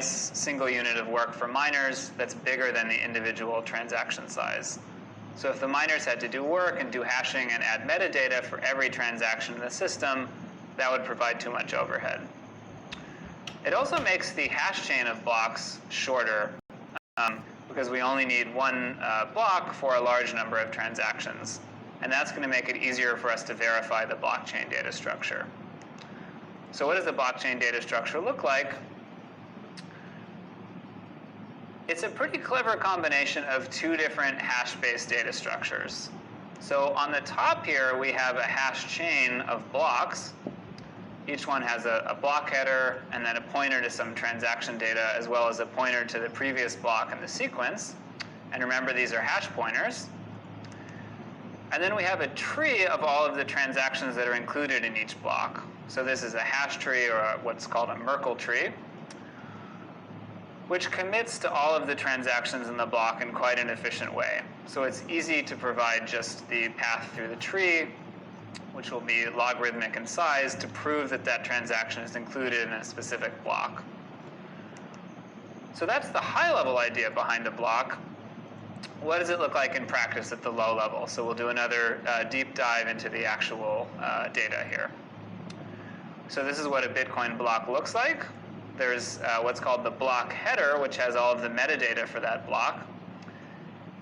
single unit of work for miners that's bigger than the individual transaction size. So if the miners had to do work and do hashing and add metadata for every transaction in the system, that would provide too much overhead. It also makes the hash chain of blocks shorter because we only need one block for a large number of transactions. And that's going to make it easier for us to verify the blockchain data structure. So what does the blockchain data structure look like? It's a pretty clever combination of two different hash-based data structures. So on the top here, we have a hash chain of blocks. Each one has a block header and then a pointer to some transaction data, as well as a pointer to the previous block in the sequence. And remember, these are hash pointers. And then we have a tree of all of the transactions that are included in each block. So this is a hash tree, or what's called a Merkle tree, which commits to all of the transactions in the block in quite an efficient way. So it's easy to provide just the path through the tree, which will be logarithmic in size, to prove that that transaction is included in a specific block. So that's the high-level idea behind a block. What does it look like in practice at the low level? So we'll do another deep dive into the actual data here. So this is what a Bitcoin block looks like. There's what's called the block header, which has all of the metadata for that block.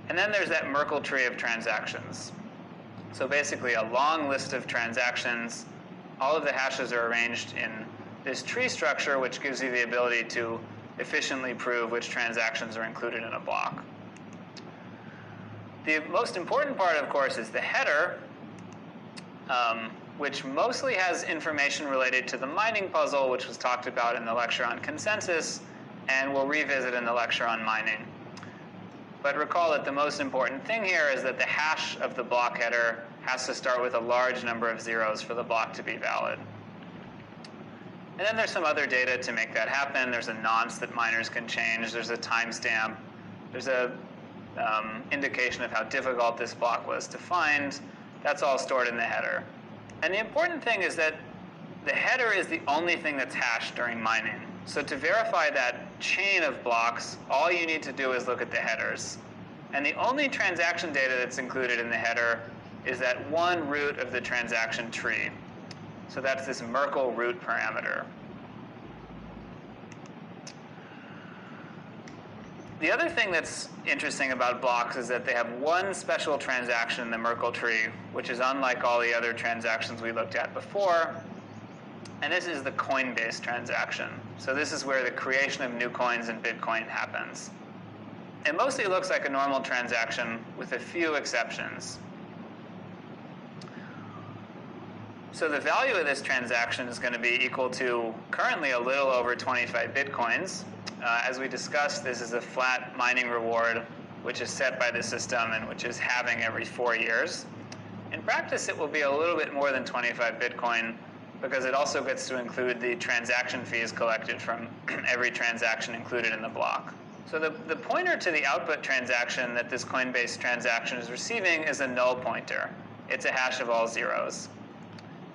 And then there's that Merkle tree of transactions. So basically a long list of transactions. All of the hashes are arranged in this tree structure, which gives you the ability to efficiently prove which transactions are included in a block. The most important part, of course, is the header, which mostly has information related to the mining puzzle, which was talked about in the lecture on consensus, and we'll revisit in the lecture on mining. But recall that the most important thing here is that the hash of the block header has to start with a large number of zeros for the block to be valid. And then there's some other data to make that happen. There's a nonce that miners can change. There's a timestamp. There's a indication of how difficult this block was to find. That's all stored in the header. And the important thing is that the header is the only thing that's hashed during mining. So to verify that chain of blocks, all you need to do is look at the headers. And the only transaction data that's included in the header is that one root of the transaction tree. So that's this Merkle root parameter. The other thing that's interesting about blocks is that they have one special transaction in the Merkle tree, which is unlike all the other transactions we looked at before. And this is the coinbase transaction. So this is where the creation of new coins in Bitcoin happens. It mostly looks like a normal transaction with a few exceptions. So the value of this transaction is going to be equal to currently a little over 25 Bitcoins. As we discussed, this is a flat mining reward, which is set by the system and which is halving every 4 years. In practice, it will be a little bit more than 25 Bitcoin, because it also gets to include the transaction fees collected from every transaction included in the block. So the pointer to the output transaction that this Coinbase transaction is receiving is a null pointer. It's a hash of all zeros.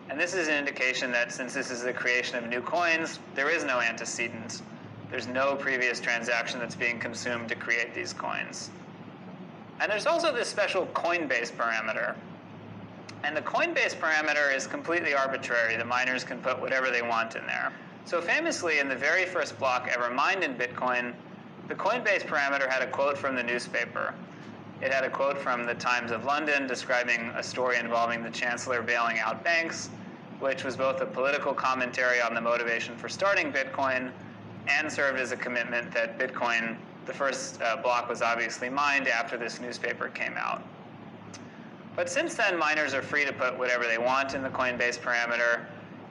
And this is an indication that since this is the creation of new coins, there is no antecedent. There's no previous transaction that's being consumed to create these coins. And there's also this special Coinbase parameter. And the Coinbase parameter is completely arbitrary. The miners can put whatever they want in there. So famously, in the very first block ever mined in Bitcoin, the Coinbase parameter had a quote from the newspaper. It had a quote from the Times of London describing a story involving the Chancellor bailing out banks, which was both a political commentary on the motivation for starting Bitcoin and served as a commitment that Bitcoin, the first block, was obviously mined after this newspaper came out. But since then, miners are free to put whatever they want in the Coinbase parameter.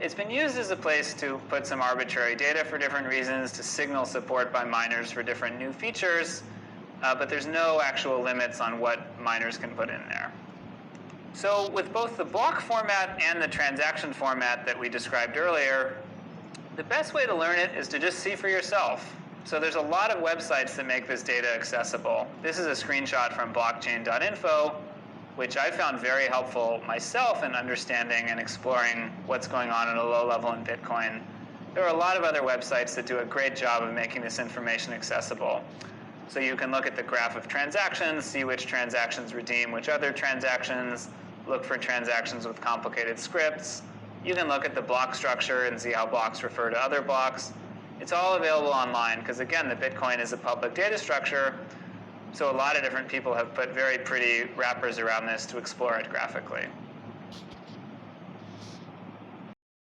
It's been used as a place to put some arbitrary data for different reasons, to signal support by miners for different new features, but there's no actual limits on what miners can put in there. So with both the block format and the transaction format that we described earlier, the best way to learn it is to just see for yourself. So there's a lot of websites that make this data accessible. This is a screenshot from blockchain.info, which I found very helpful myself in understanding and exploring what's going on at a low level in Bitcoin. There are a lot of other websites that do a great job of making this information accessible. So you can look at the graph of transactions, see which transactions redeem which other transactions, look for transactions with complicated scripts. You can look at the block structure and see how blocks refer to other blocks. It's all available online because, again, the Bitcoin is a public data structure, so a lot of different people have put very pretty wrappers around this to explore it graphically.